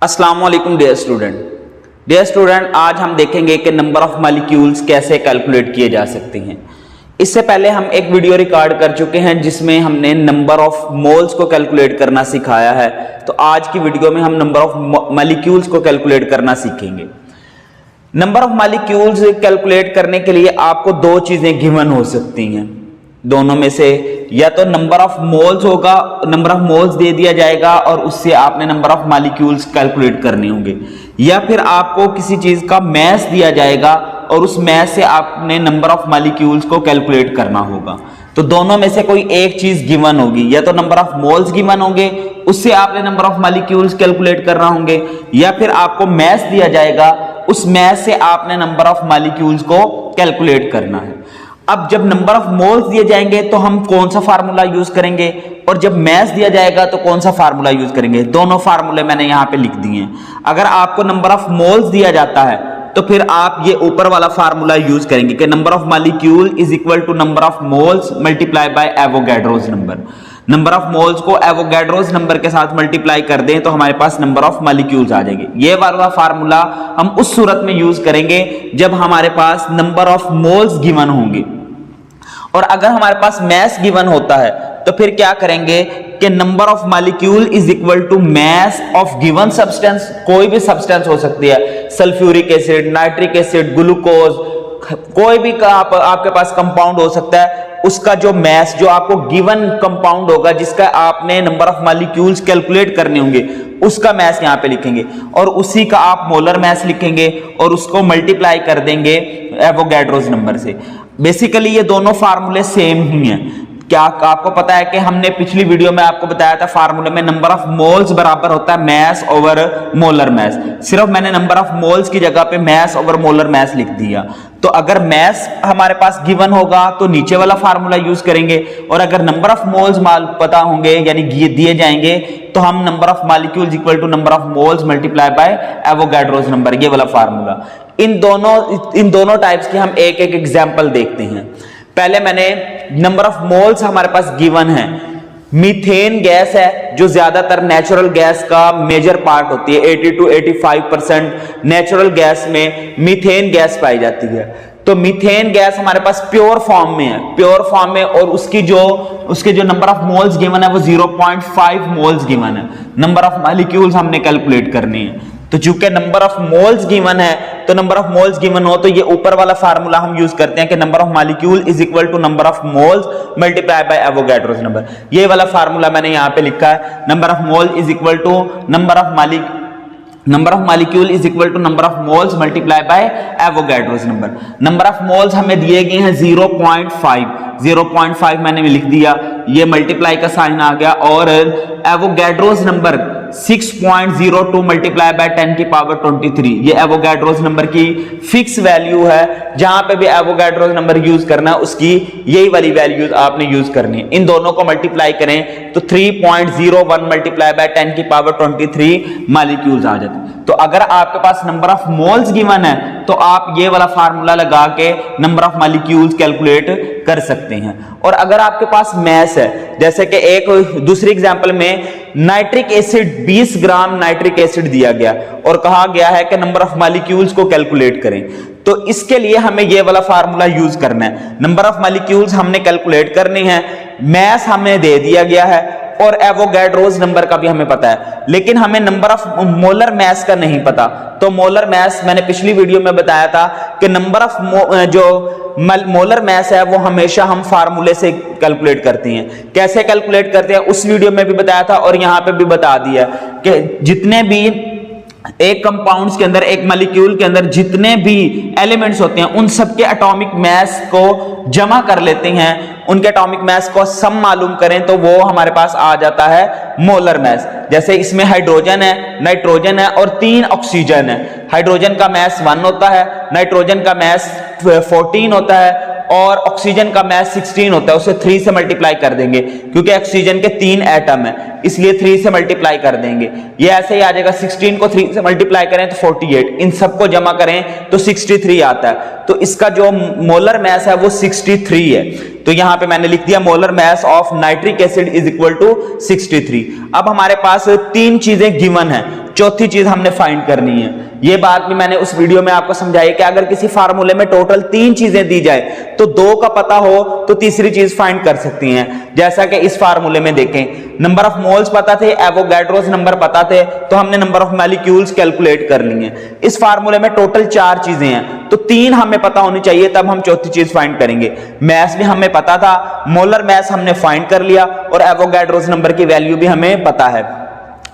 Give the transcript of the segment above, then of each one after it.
अस्सलाम वालेकुम dear student, आज हम देखेंगे कि नंबर ऑफ मॉलिक्यूल्स कैसे कैलकुलेट किए जा सकते हैं। इससे पहले हम एक वीडियो रिकॉर्ड कर चुके हैं जिसमें हमने नंबर ऑफ मोल्स को कैलकुलेट करना सिखाया है। तो आज की वीडियो में हम नंबर ऑफ मॉलिक्यूल्स को कैलकुलेट करना सीखेंगे। नंबर ऑफ मॉलिक्यूल्स कैलकुलेट करने के लिए आपको दो चीजें गिवन हो सकती हैं, दोनों में से या तो नंबर ऑफ मोल्स होगा, नंबर ऑफ मोल्स दे दिया जाएगा और उससे आपने नंबर ऑफ मॉलिक्यूल्स कैलकुलेट करने होंगे, या फिर आपको किसी चीज का मैस दिया जाएगा और उस मैस से आपने नंबर ऑफ मॉलिक्यूल्स को कैलकुलेट करना होगा। तो दोनों में से कोई एक चीज गिवन होगी, या तो नंबर ऑफ मोल्स गिवन होंगे, उससे आपने नंबर ऑफ मॉलिक्यूल्स कैलकुलेट करना होंगे, या फिर आपको मैस दिया जाएगा, उस मैस से आपने नंबर ऑफ मॉलिक्यूल्स को कैलकुलेट करना है। अब जब नंबर ऑफ मोल्स दिए जाएंगे तो हम कौन सा फार्मूला यूज करेंगे, और जब मैस दिया जाएगा तो कौन सा फार्मूला यूज करेंगे। दोनों फार्मूले मैंने यहां पे लिख दिए हैं। अगर आपको नंबर ऑफ मोल्स दिया जाता है तो फिर आप ये ऊपर वाला फार्मूला यूज करेंगे कि number of molecule is equal to number of moles multiply by Avogadro's number. Number of moles को एवोगैड्रोस नंबर के साथ मल्टीप्लाई कर दें तो हमारे पास नंबर ऑफ मॉलिक्यूल्स आ जाएंगे। ये वाला फार्मूला हम उस सूरत में यूज करेंगे जब हमारे पास नंबर ऑफ मोल्स गिवन होंगे। और अगर हमारे पास मैस गिवन होता है तो फिर क्या करेंगे कि number of molecule is equal to mass of given substance. कोई भी सब्सटेंस हो सकती है, sulphuric acid, nitric acid, glucose, कोई भी आपके पास कंपाउंड हो सकता है। उसका जो मैस, जो आपको गिवन कंपाउंड होगा जिसका आपने नंबर ऑफ मॉलिक्यूल्स कैलकुलेट करने होंगे, उसका मैस यहां पे लिखेंगे और उसी का आप मोलर मैस लिखेंगे और उसको मल्टीप्लाई कर देंगे एवोगैड्रोस नंबर से। बेसिकली ये दोनों फार्मूले सेम ही हैं। क्या आपको पता है कि हमने पिछली वीडियो में आपको बताया था फार्मूले में नंबर ऑफ मोल्स बराबर होता है मैस ओवर मोलर मैस। सिर्फ मैंने नंबर ऑफ मोल्स की जगह पे मैस ओवर मोलर मैस लिख दिया। तो अगर मैस हमारे पास गिवन होगा तो नीचे वाला फार्मूला यूज करेंगे, और अगर नंबर ऑफ मोल्स पता होंगे यानी दिए जाएंगे तो हम number of molecules equal to number of moles multiply by Avogadro's number, ये वाला फार्मूला। इन दोनों टाइप्स की हम एक एक एग्जांपल देखते हैं। पहले मैंने नंबर ऑफ मोल्स हमारे पास गिवन है। मीथेन गैस है जो ज्यादातर नेचुरल गैस का मेजर पार्ट होती है। 80 to 85% नेचुरल गैस में मीथेन गैस पाई जाती है। तो मीथेन गैस हमारे पास प्योर फॉर्म में है, और उसके जो नंबर ऑफ मोल्स गिवन है वो 0.5 मोल्स गिवन है। नंबर ऑफ मॉलिक्यूल्स हमने कैलकुलेट करनी है। तो चूंकि नंबर ऑफ मोल्स गिवन है तो नंबर ऑफ मोल्स गिवन हो तो ये ऊपर वाला फार्मूला हम यूज करते हैं कि number of molecule is equal to number of moles multiply by Avogadro's number. ये वाला फार्मूला मैंने यहां पे लिखा है। Number of mole is equal to number of molecule is equal to number of moles multiply by Avogadro's number. Number of moles हमें दिए गए हैं 0.5 मैंने लिख दिया, ये मल्टीप्लाई का साइन आ गया, और एवोगैड्रोस नंबर 6.02 मल्टीप्लाई बाय 10 की पावर 23। ये एवोगैड्रोस नंबर की फिक्स वैल्यू है। जहां पे भी एवोगैड्रोस नंबर यूज करना है उसकी यही वाली वैल्यूज आपने यूज करनी है। इन दोनों को मल्टीप्लाई करें तो 3.01 मल्टीप्लाई बाय 10 की पावर 23 मॉलिक्यूल्स आ जाते हैं। तो अगर आपके पास नंबर ऑफ मोल्स गिवन है तो आप ये वाला फार्मूला लगा के नंबर ऑफ मॉलिक्यूल्स कैलकुलेट कर सकते हैं। और अगर आपके पास मैस है, जैसे कि एक दूसरी एग्जांपल में नाइट्रिक एसिड 20 ग्राम नाइट्रिक एसिड दिया गया और कहा गया है कि नंबर ऑफ मॉलिक्यूल्स को कैलकुलेट करें, तो इसके लिए हमें यह वाला फार्मूला यूज करना है। नंबर ऑफ मॉलिक्यूल्स हमने कैलकुलेट करनी है, मैस हमें दे दिया गया है और एवोगैड्रोस नंबर का भी हमें पता है, लेकिन हमें नंबर ऑफ मोलर मैस का नहीं पता। तो मोलर मैस मैंने पिछली वीडियो में बताया था कि नंबर ऑफ जो मोलर मैस है वो हमेशा हम फार्मूले से कैलकुलेट करते हैं। कैसे कैलकुलेट करते हैं उस वीडियो में भी बताया था और यहां पे भी बता दिया कि जितने भी एक कंपाउंड्स के अंदर, एक मॉलिक्यूल के अंदर जितने भी एलिमेंट्स होते हैं उन सबके एटॉमिक मास को जमा कर लेते हैं, उनके एटॉमिक मास को सम मालूम करें तो वो हमारे पास आ जाता है मोलर मास। जैसे इसमें हाइड्रोजन है, नाइट्रोजन है और 3 ऑक्सीजन है। हाइड्रोजन का मास 1 होता है, नाइट्रोजन का मास 14 होता है और ऑक्सीजन का मैस 16 होता है, उसे 3 से मल्टीप्लाई कर देंगे क्योंकि ऑक्सीजन के 3 एटम है, इसलिए 3 से मल्टीप्लाई कर देंगे। ये ऐसे ही आ जाएगा, 16 को 3 से मल्टीप्लाई करें तो 48, इन सबको जमा करें तो 63 आता है। तो इसका जो मोलर मैस है वो 63 है। तो यहां पे मैंने लिख दिया molar mass of nitric acid is equal to 63। अब हमारे पास 3 चीजें गिवन है, चौथी चीज हमने फाइंड करनी है। ये बात भी मैंने उस वीडियो में आपको समझाई कि अगर किसी फार्मूले में टोटल 3 चीजें दी जाए तो 2 का पता हो तो तीसरी चीज फाइंड कर सकती हैं। जैसा कि इस फार्मूले में देखें, नंबर ऑफ मोल्स पता थे, एवोगैड्रोस नंबर पता थे, तो हमने नंबर ऑफ मॉलिक्यूल्स कैलकुलेट कर लिए। इस फार्मूले में टोटल 4 चीजें हैं, तो 3 हमें पता होनी चाहिए, तब हम चौथी चीज फाइंड करेंगे। मैस भी हमें पता था, मोलर मैस हमने फाइंड कर लिया और एवोगैड्रोस नंबर की वैल्यू भी हमें पता है।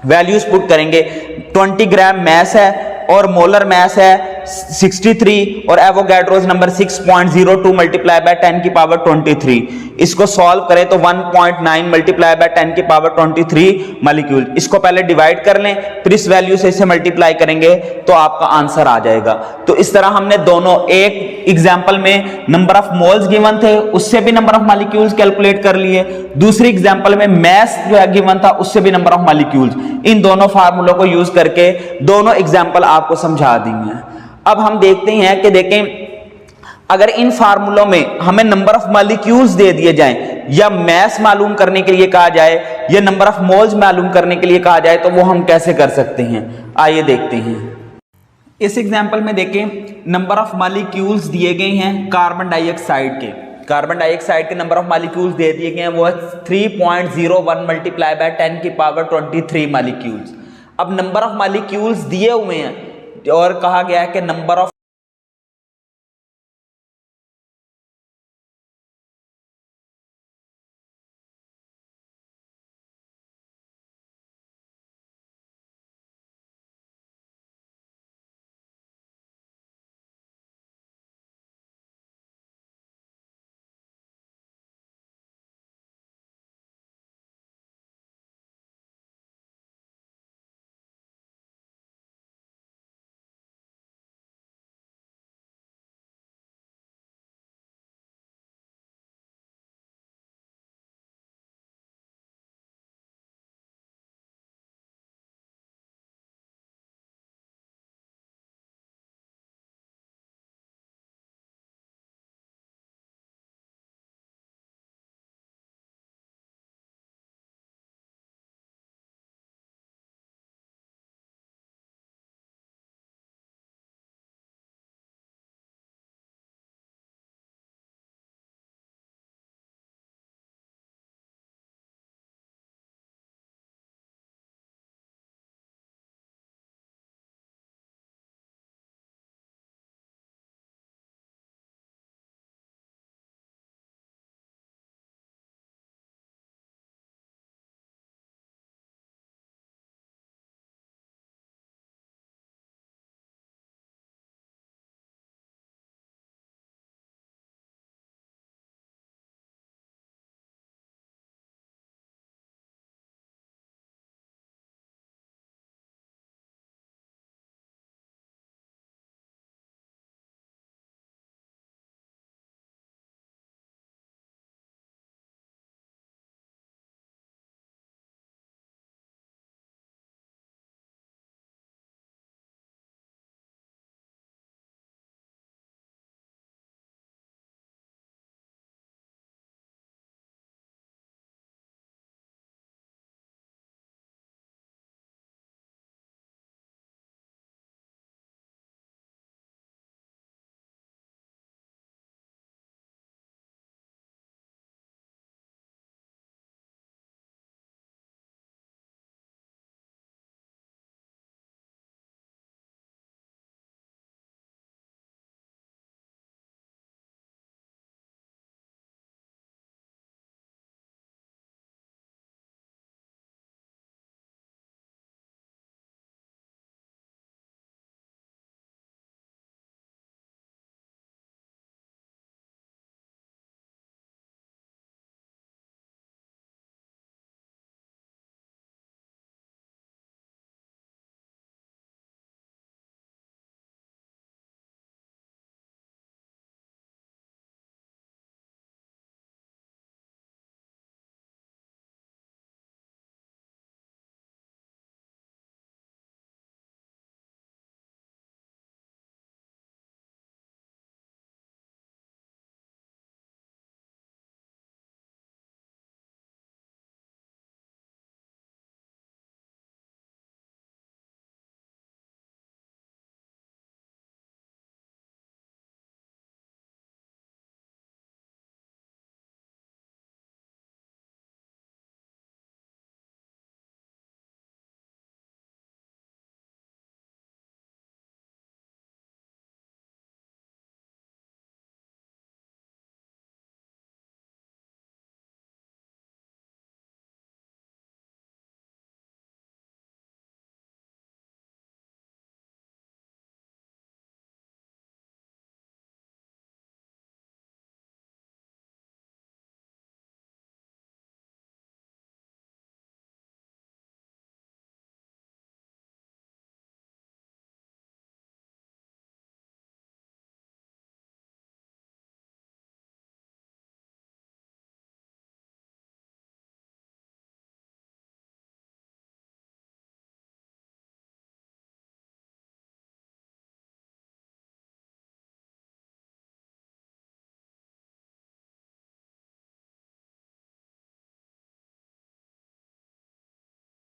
वैल्यूज पुट करेंगे, 20 ग्राम मैस है और मोलर मैस है 63 और एवोगैड्रोस नंबर 6.02 मल्टीप्लाई बाय 10 की पावर 23। इसको सॉल्व करें तो 1.9 मल्टीप्लाई बाय 10 की पावर 23 मॉलिक्यूल। इसको पहले डिवाइड कर लें, फिर इस वैल्यू से इसे मल्टीप्लाई करेंगे तो आपका आंसर आ जाएगा। तो इस तरह हमने दोनों, एक एग्जांपल में नंबर ऑफ मोल्स गिवन थे, उससे भी नंबर ऑफ मॉलिक्यूल्स कैलकुलेट कर लिए। दूसरी एग्जांपल में मैस जो है गिवन था, उससे भी नंबर ऑफ मॉलिक्यूल्स। इन दोनों फार्मूलों को यूज करके दोनों एग्जांपल आपको समझा दी हैं। अब हम देखते हैं कि देखें, अगर इन फार्मूलों में हमें नंबर ऑफ मॉलिक्यूल्स दे दिए जाएं या मैस मालूम करने के लिए कहा जाए या नंबर ऑफ मोल्स मालूम करने के लिए कहा जाए तो वो हम कैसे कर सकते हैं, आइए देखते हैं। इस एग्जांपल में देखें, नंबर ऑफ मॉलिक्यूल्स दिए गए हैं कार्बन डाइऑक्साइड के। कार्बन डाइऑक्साइड के नंबर ऑफ मॉलिक्यूल्स दे दिए गए हैं, वो है 3.01 मल्टीप्लाई बाय 10 की पावर 23 मॉलिक्यूल्स। अब नंबर ऑफ मॉलिक्यूल्स दिए हुए हैं और कहा गया है कि नंबर ऑफ